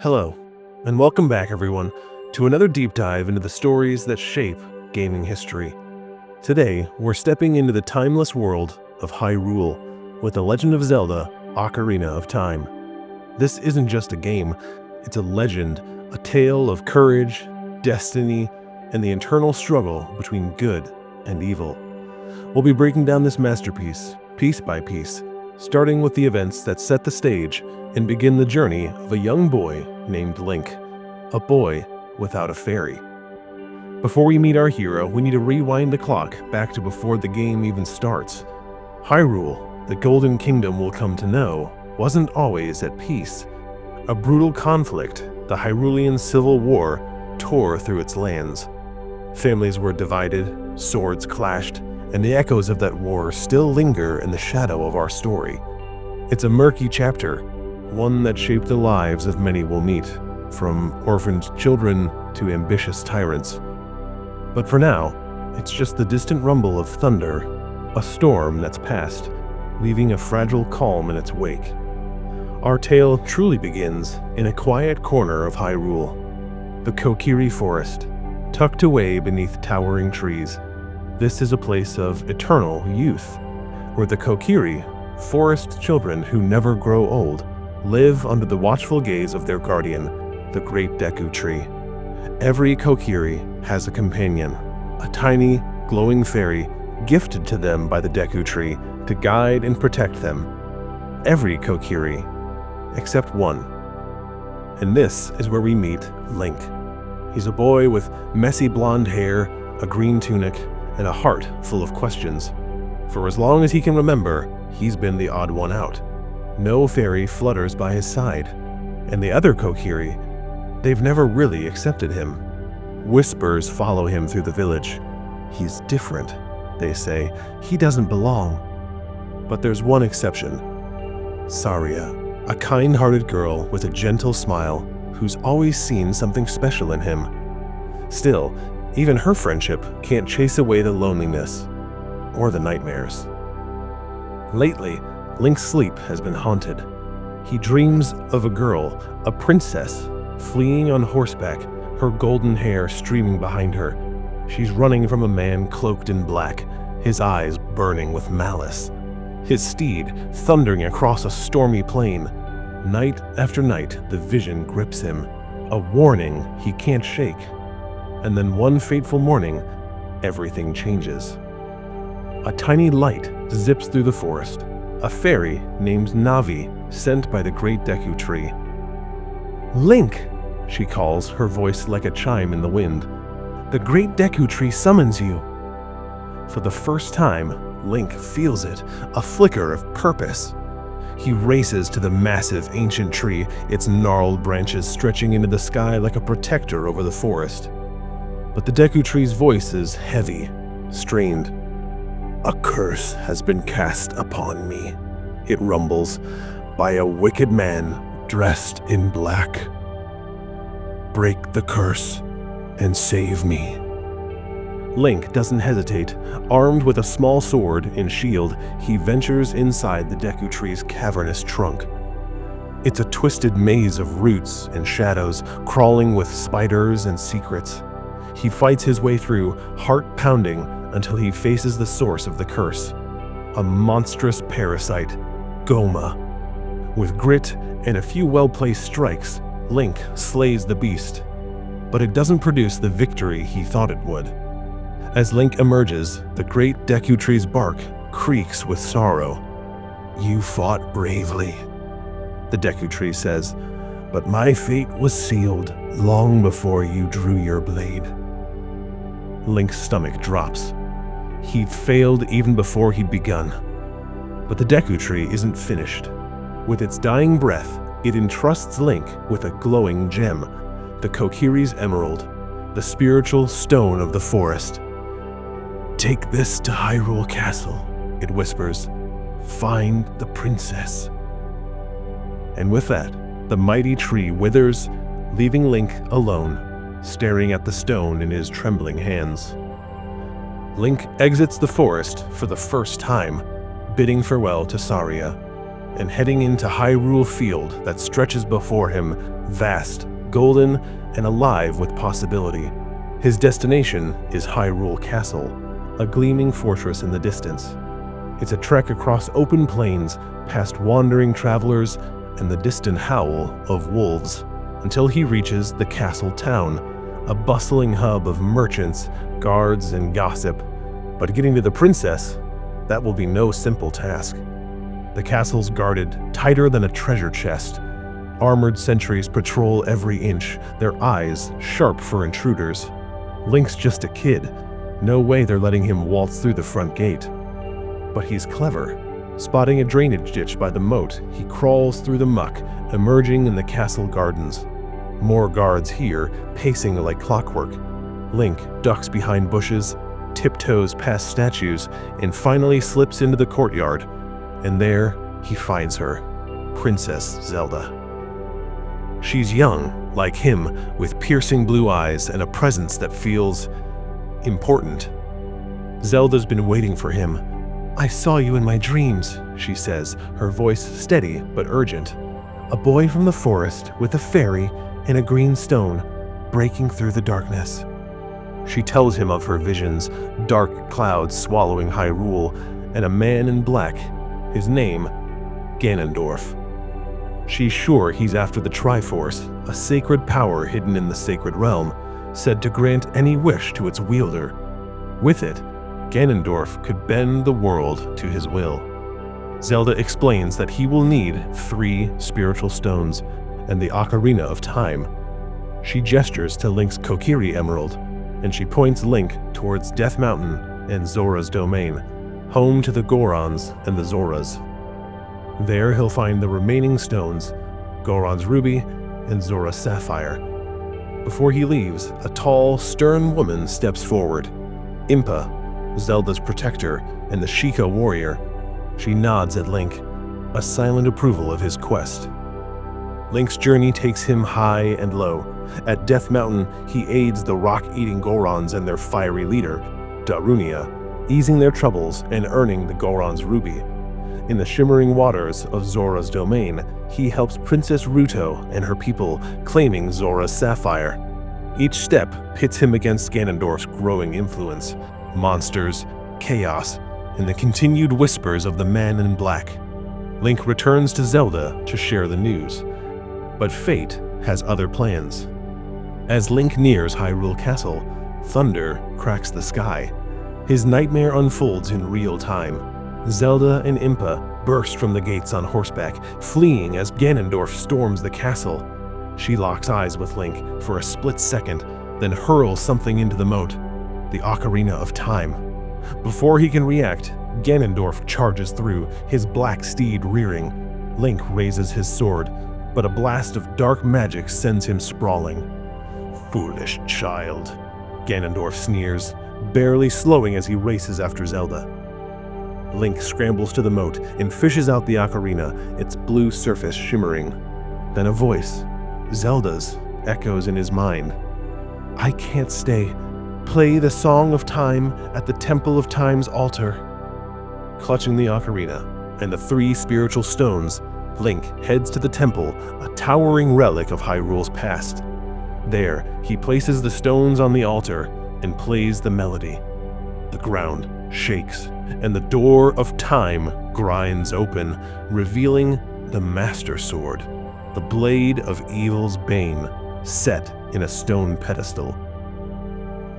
Hello, and welcome back everyone to another deep dive into the stories that shape gaming history. Today, we're stepping into the timeless world of Hyrule with The Legend of Zelda Ocarina of Time. This isn't just a game, it's a legend, a tale of courage, destiny, and the eternal struggle between good and evil. We'll be breaking down this masterpiece, piece by piece, starting with the events that set the stage and begin the journey of a young boy named Link, a boy without a fairy. Before we meet our hero, we need to rewind the clock back to before the game even starts. Hyrule, the Golden Kingdom we'll come to know, wasn't always at peace. A brutal conflict, the Hyrulean Civil War, tore through its lands. Families were divided, swords clashed, and the echoes of that war still linger in the shadow of our story. It's a murky chapter, one that shaped the lives of many we'll meet, from orphaned children to ambitious tyrants. But for now, it's just the distant rumble of thunder, a storm that's passed, leaving a fragile calm in its wake. Our tale truly begins in a quiet corner of Hyrule, the Kokiri Forest, tucked away beneath towering trees. This is a place of eternal youth, where the Kokiri, forest children who never grow old, live under the watchful gaze of their guardian, the Great Deku Tree. Every Kokiri has a companion, a tiny, glowing fairy gifted to them by the Deku Tree to guide and protect them. Every Kokiri, except one. And this is where we meet Link. He's a boy with messy blonde hair, a green tunic, and a heart full of questions. For as long as he can remember, he's been the odd one out. No fairy flutters by his side. And the other Kokiri, they've never really accepted him. Whispers follow him through the village. He's different, they say. He doesn't belong. But there's one exception. Saria, a kind-hearted girl with a gentle smile who's always seen something special in him. Still, even her friendship can't chase away the loneliness or the nightmares. Lately, Link's sleep has been haunted. He dreams of a girl, a princess, fleeing on horseback, her golden hair streaming behind her. She's running from a man cloaked in black, his eyes burning with malice. His steed thundering across a stormy plain. Night after night, the vision grips him, a warning he can't shake. And then one fateful morning, everything changes. A tiny light zips through the forest, a fairy named Navi, sent by the Great Deku Tree. "Link," she calls, her voice like a chime in the wind. "The Great Deku Tree summons you." For the first time, Link feels it, a flicker of purpose. He races to the massive ancient tree, its gnarled branches stretching into the sky like a protector over the forest. But the Deku Tree's voice is heavy, strained. "A curse has been cast upon me," it rumbles, "by a wicked man dressed in black. Break the curse and save me." Link doesn't hesitate. Armed with a small sword and shield, he ventures inside the Deku Tree's cavernous trunk. It's a twisted maze of roots and shadows, crawling with spiders and secrets. He fights his way through, heart pounding, until he faces the source of the curse, a monstrous parasite, Goma. With grit and a few well-placed strikes, Link slays the beast. But it doesn't produce the victory he thought it would. As Link emerges, the Great Deku Tree's bark creaks with sorrow. "You fought bravely," the Deku Tree says, "but my fate was sealed long before you drew your blade." Link's stomach drops. He'd failed even before he'd begun. But the Deku Tree isn't finished. With its dying breath, it entrusts Link with a glowing gem, the Kokiri's Emerald, the spiritual stone of the forest. "Take this to Hyrule Castle," it whispers. "Find the princess." And with that, the mighty tree withers, leaving Link alone, staring at the stone in his trembling hands. Link exits the forest for the first time, bidding farewell to Saria. and heading into Hyrule Field that stretches before him, vast, golden, and alive with possibility. His destination is Hyrule Castle, a gleaming fortress in the distance. It's a trek across open plains, past wandering travelers and the distant howl of wolves, until he reaches the castle town, a bustling hub of merchants, guards, and gossip. But getting to the princess, that will be no simple task. The castle's guarded tighter than a treasure chest. Armored sentries patrol every inch, their eyes sharp for intruders. Link's just a kid. No way they're letting him waltz through the front gate. But he's clever. Spotting a drainage ditch by the moat, he crawls through the muck, emerging in the castle gardens. More guards here, pacing like clockwork. Link ducks behind bushes, tiptoes past statues, and finally slips into the courtyard. And there, he finds her, Princess Zelda. She's young, like him, with piercing blue eyes and a presence that feels important. Zelda's been waiting for him. "I saw you in my dreams," she says, her voice steady but urgent. "A boy from the forest with a fairy and a green stone, breaking through the darkness." She tells him of her visions, dark clouds swallowing Hyrule, and a man in black, his name, Ganondorf. She's sure he's after the Triforce, a sacred power hidden in the sacred realm, said to grant any wish to its wielder. With it, Ganondorf could bend the world to his will. Zelda explains that he will need 3 spiritual stones and the Ocarina of Time. She gestures to Link's Kokiri Emerald, and she points Link towards Death Mountain and Zora's domain, home to the Gorons and the Zoras. There he'll find the remaining stones, Goron's Ruby and Zora's Sapphire. Before he leaves, a tall, stern woman steps forward. Impa, Zelda's protector and the Sheikah warrior. She nods at Link, a silent approval of his quest. Link's journey takes him high and low. At Death Mountain, he aids the rock-eating Gorons and their fiery leader, Darunia, easing their troubles and earning the Goron's Ruby. In the shimmering waters of Zora's domain, he helps Princess Ruto and her people, claiming Zora's Sapphire. Each step pits him against Ganondorf's growing influence, monsters, chaos, and the continued whispers of the man in black. Link returns to Zelda to share the news. But fate has other plans. As Link nears Hyrule Castle, thunder cracks the sky. His nightmare unfolds in real time. Zelda and Impa burst from the gates on horseback, fleeing as Ganondorf storms the castle. She locks eyes with Link for a split second, then hurls something into the moat, the Ocarina of Time. Before he can react, Ganondorf charges through, his black steed rearing. Link raises his sword, but a blast of dark magic sends him sprawling. "Foolish child," Ganondorf sneers, barely slowing as he races after Zelda. Link scrambles to the moat and fishes out the ocarina, its blue surface shimmering. Then a voice, Zelda's, echoes in his mind. "I can't stay. Play the Song of Time at the Temple of Time's altar." Clutching the ocarina and the 3 spiritual stones, Link heads to the temple, a towering relic of Hyrule's past. There, he places the stones on the altar and plays the melody. The ground shakes, and the door of time grinds open, revealing the Master Sword, the blade of evil's bane, set in a stone pedestal.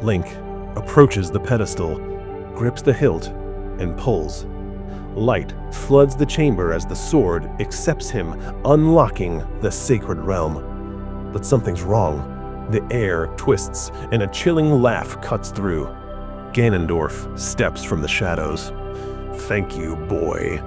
Link approaches the pedestal, grips the hilt, and pulls. Light floods the chamber as the sword accepts him, unlocking the sacred realm. But something's wrong. The air twists, and a chilling laugh cuts through. Ganondorf steps from the shadows. "Thank you, boy,"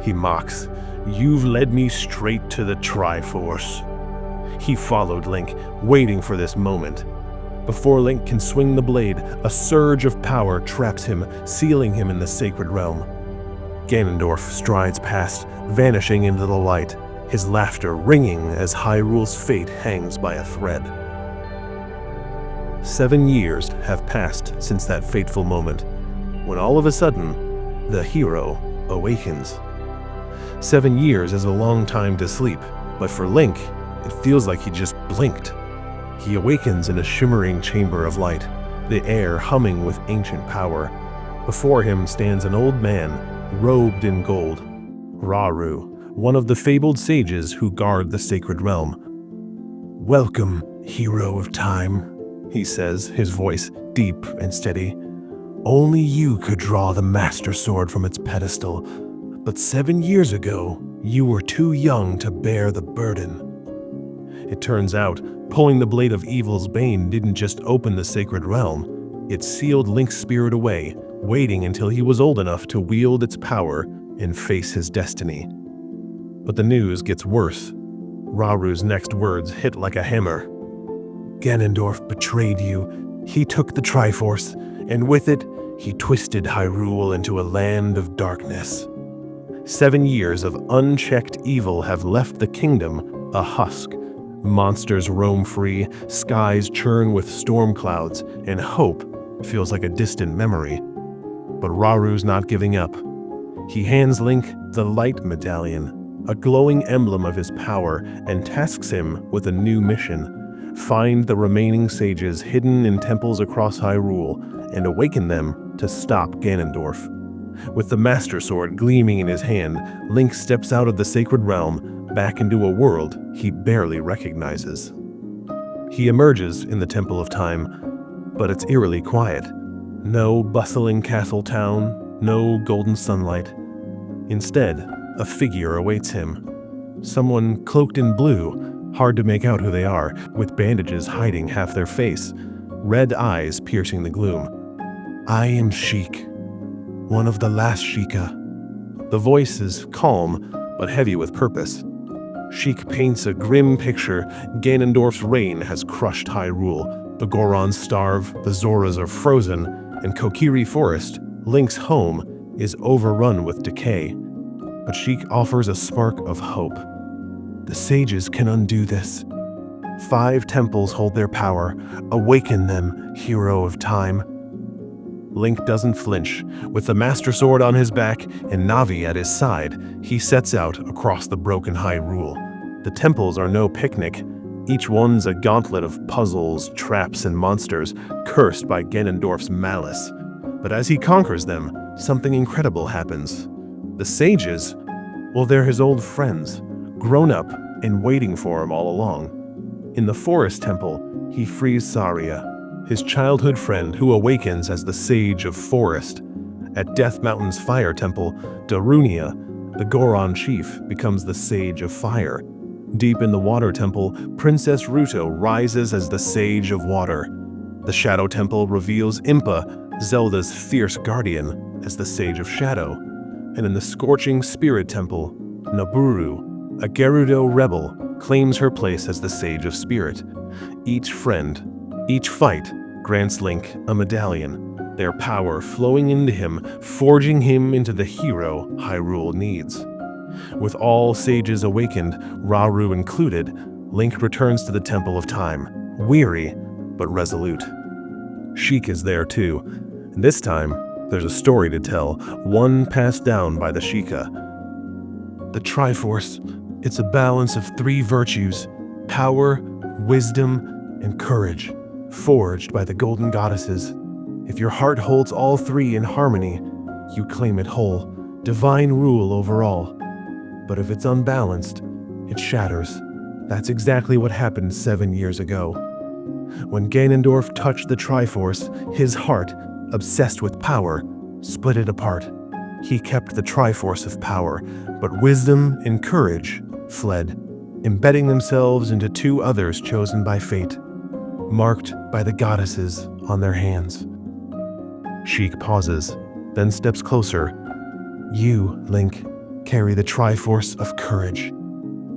he mocks. "You've led me straight to the Triforce." He followed Link, waiting for this moment. Before Link can swing the blade, a surge of power traps him, sealing him in the sacred realm. Ganondorf strides past, vanishing into the light, his laughter ringing as Hyrule's fate hangs by a thread. 7 years have passed since that fateful moment, when all of a sudden, the hero awakens. 7 years is a long time to sleep, but for Link, it feels like he just blinked. He awakens in a shimmering chamber of light, the air humming with ancient power. Before him stands an old man, robed in gold, Rauru, one of the fabled sages who guard the sacred realm. "Welcome, hero of time," he says, his voice deep and steady. "Only you could draw the Master Sword from its pedestal, but 7 years ago, you were too young to bear the burden." It turns out, pulling the blade of evil's bane didn't just open the sacred realm, it sealed Link's spirit away, waiting until he was old enough to wield its power and face his destiny. But the news gets worse. Rauru's next words hit like a hammer. "Ganondorf betrayed you. He took the Triforce, and with it, he twisted Hyrule into a land of darkness." 7 years of unchecked evil have left the kingdom a husk. Monsters roam free, skies churn with storm clouds, and hope feels like a distant memory. But Rauru's not giving up. He hands Link the Light Medallion, a glowing emblem of his power, and tasks him with a new mission. Find the remaining sages hidden in temples across Hyrule and awaken them to stop Ganondorf. With the Master Sword gleaming in his hand, Link steps out of the sacred realm, back into a world he barely recognizes. He emerges in the Temple of Time, but it's eerily quiet. No bustling castle town, no golden sunlight. Instead, a figure awaits him. Someone cloaked in blue, hard to make out who they are, with bandages hiding half their face, red eyes piercing the gloom. "I am Sheik, one of the last Sheikah." The voice is calm, but heavy with purpose. Sheik paints a grim picture. Ganondorf's reign has crushed Hyrule. The Gorons starve, the Zoras are frozen, and Kokiri Forest, Link's home, is overrun with decay. But Sheik offers a spark of hope. "The sages can undo this. 5 temples hold their power. Awaken them, hero of time." Link doesn't flinch. With the Master Sword on his back and Navi at his side, he sets out across the broken Hyrule. The temples are no picnic. Each one's a gauntlet of puzzles, traps, and monsters, cursed by Ganondorf's malice. But as he conquers them, something incredible happens. The sages, well, they're his old friends, grown up and waiting for him all along. In the Forest Temple, he frees Saria, his childhood friend who awakens as the Sage of Forest. At Death Mountain's Fire Temple, Darunia, the Goron chief, becomes the Sage of Fire. Deep in the Water Temple, Princess Ruto rises as the Sage of Water. The Shadow Temple reveals Impa, Zelda's fierce guardian, as the Sage of Shadow. And in the Scorching Spirit Temple, Naburu, a Gerudo rebel, claims her place as the Sage of Spirit. Each friend, each fight, grants Link a medallion, their power flowing into him, forging him into the hero Hyrule needs. With all sages awakened, Rauru included, Link returns to the Temple of Time, weary but resolute. Sheik is there too, and this time there's a story to tell, one passed down by the Sheikah. "The Triforce, it's a balance of 3 virtues: power, wisdom, and courage, forged by the golden goddesses. If your heart holds all 3 in harmony, you claim it whole, divine rule over all. But if it's unbalanced, it shatters." That's exactly what happened 7 years ago. When Ganondorf touched the Triforce, his heart, obsessed with power, split it apart. He kept the Triforce of power, but wisdom and courage fled, embedding themselves into 2 others chosen by fate, marked by the goddesses on their hands. Sheik pauses, then steps closer. "You, Link, carry the Triforce of courage."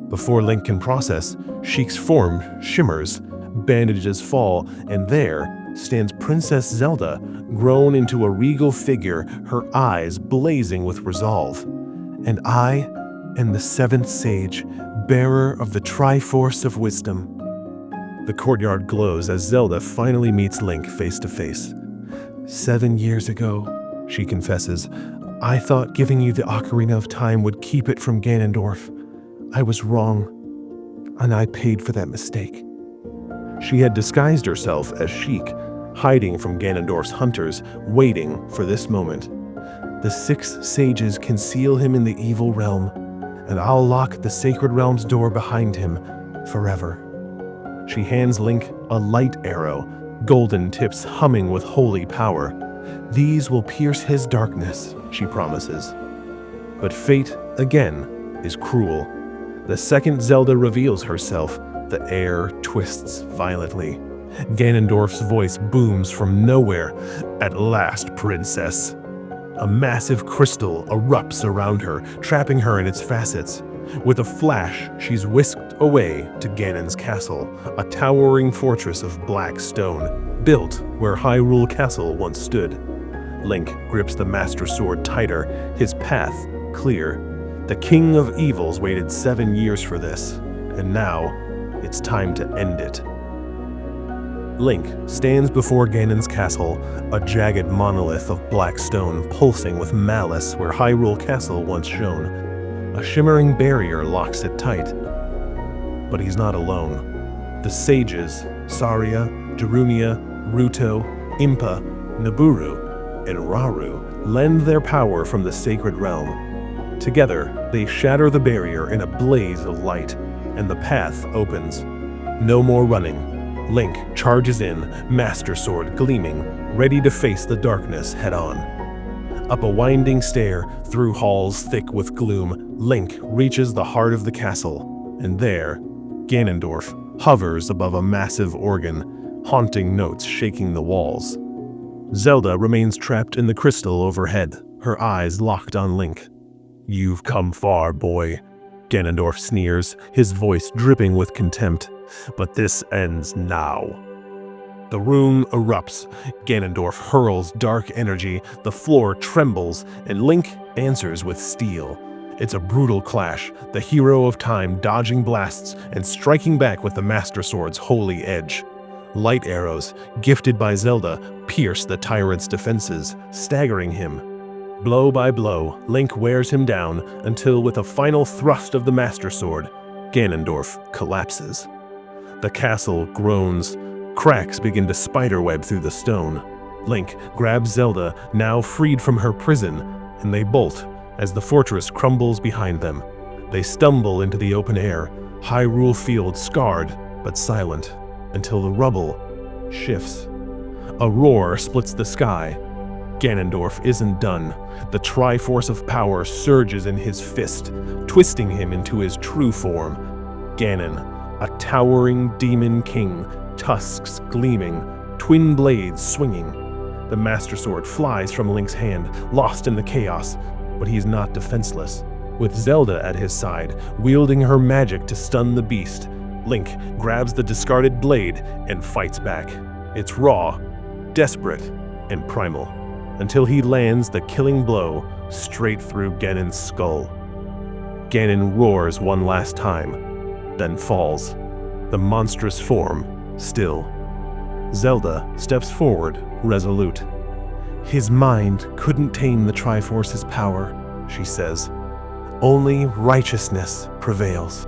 Before Link can process, Sheik's form shimmers, bandages fall, and there stands Princess Zelda, grown into a regal figure, her eyes blazing with resolve. "And I am the 7th Sage, bearer of the Triforce of Wisdom." The courtyard glows as Zelda finally meets Link face to face. 7 years ago, she confesses, I thought giving you the Ocarina of Time would keep it from Ganondorf. I was wrong, and I paid for that mistake." She had disguised herself as Sheik, hiding from Ganondorf's hunters, waiting for this moment. "The 6 sages conceal him in the evil realm, and I'll lock the sacred realm's door behind him forever." She hands Link a light arrow, golden tips humming with holy power. "These will pierce his darkness," she promises. But fate, again, is cruel. The second Zelda reveals herself, the air twists violently. Ganondorf's voice booms from nowhere. "At last, princess." A massive crystal erupts around her, trapping her in its facets. With a flash, she's whisked away to Ganon's castle, a towering fortress of black stone, built where Hyrule Castle once stood. Link grips the Master Sword tighter, his path clear. The King of Evils waited 7 years for this, and now it's time to end it. Link stands before Ganon's castle, a jagged monolith of black stone pulsing with malice where Hyrule Castle once shone. A shimmering barrier locks it tight. But he's not alone. The sages, Saria, Darunia, Ruto, Impa, Naburu, and Rauru lend their power from the sacred realm. Together, they shatter the barrier in a blaze of light, and the path opens. No more running. Link charges in, Master Sword gleaming, ready to face the darkness head-on. Up a winding stair, through halls thick with gloom, Link reaches the heart of the castle, and there, Ganondorf hovers above a massive organ, haunting notes shaking the walls. Zelda remains trapped in the crystal overhead, her eyes locked on Link. "You've come far, boy," Ganondorf sneers, his voice dripping with contempt. "But this ends now." The room erupts. Ganondorf hurls dark energy, the floor trembles, and Link answers with steel. It's a brutal clash, the hero of time dodging blasts and striking back with the Master Sword's holy edge. Light arrows, gifted by Zelda, pierce the tyrant's defenses, staggering him. Blow by blow, Link wears him down until, with a final thrust of the Master Sword, Ganondorf collapses. The castle groans. Cracks begin to spiderweb through the stone. Link grabs Zelda, now freed from her prison, and they bolt as the fortress crumbles behind them. They stumble into the open air, Hyrule Field scarred but silent, until the rubble shifts. A roar splits the sky. Ganondorf isn't done. The Triforce of Power surges in his fist, twisting him into his true form. Ganon, a towering demon king, tusks gleaming, twin blades swinging. The Master Sword flies from Link's hand, lost in the chaos, but he's not defenseless. With Zelda at his side, wielding her magic to stun the beast, Link grabs the discarded blade and fights back. It's raw, desperate, and primal, until he lands the killing blow straight through Ganon's skull. Ganon roars one last time, then falls, the monstrous form still. Zelda steps forward, resolute. "His mind couldn't tame the Triforce's power," she says. "Only righteousness prevails."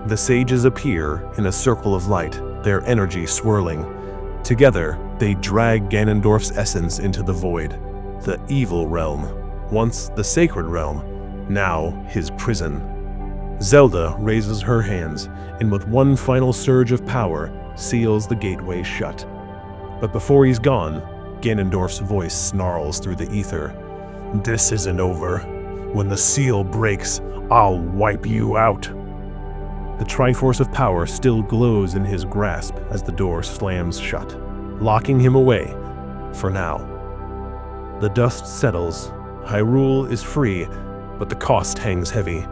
The sages appear in a circle of light, their energy swirling. Together, they drag Ganondorf's essence into the void, the evil realm, once the sacred realm, now his prison. Zelda raises her hands, and with one final surge of power, seals the gateway shut. But before he's gone, Ganondorf's voice snarls through the ether. "This isn't over. When the seal breaks, I'll wipe you out." The Triforce of Power still glows in his grasp as the door slams shut, locking him away, for now. The dust settles. Hyrule is free, but the cost hangs heavy.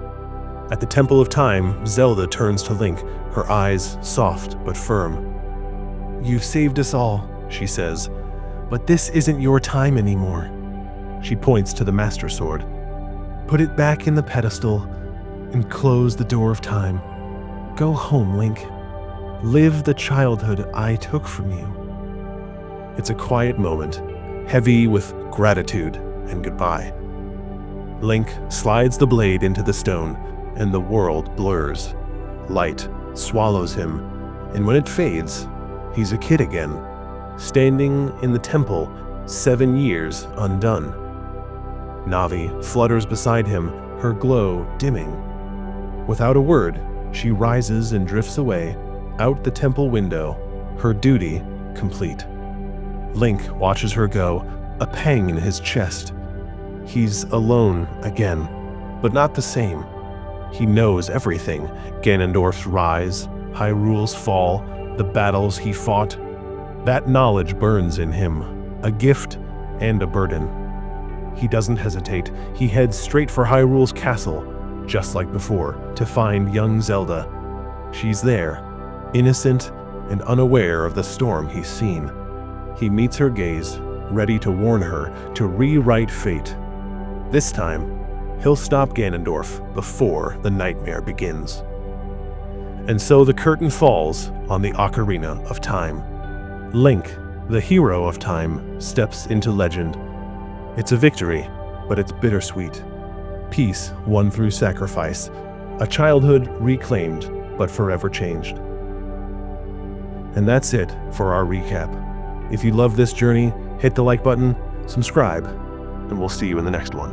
At the Temple of Time, Zelda turns to Link, her eyes soft but firm. "You've saved us all," she says, "but this isn't your time anymore." She points to the Master Sword. "Put it back in the pedestal and close the door of time. Go home, Link. Live the childhood I took from you." It's a quiet moment, heavy with gratitude and goodbye. Link slides the blade into the stone, and the world blurs. Light swallows him, and when it fades, he's a kid again, standing in the temple, 7 years undone. Navi flutters beside him, her glow dimming. Without a word, she rises and drifts away, out the temple window, her duty complete. Link watches her go, a pang in his chest. He's alone again, but not the same. He knows everything: Ganondorf's rise, Hyrule's fall, the battles he fought. That knowledge burns in him, a gift and a burden. He doesn't hesitate. He heads straight for Hyrule's castle, just like before, to find young Zelda. She's there, innocent and unaware of the storm he's seen. He meets her gaze, ready to warn her, to rewrite fate. This time, he'll stop Ganondorf before the nightmare begins. And so the curtain falls on the Ocarina of Time. Link, the hero of time, steps into legend. It's a victory, but it's bittersweet. Peace won through sacrifice, a childhood reclaimed but forever changed. And that's it for our recap. If you love this journey, hit the like button, subscribe, and we'll see you in the next one.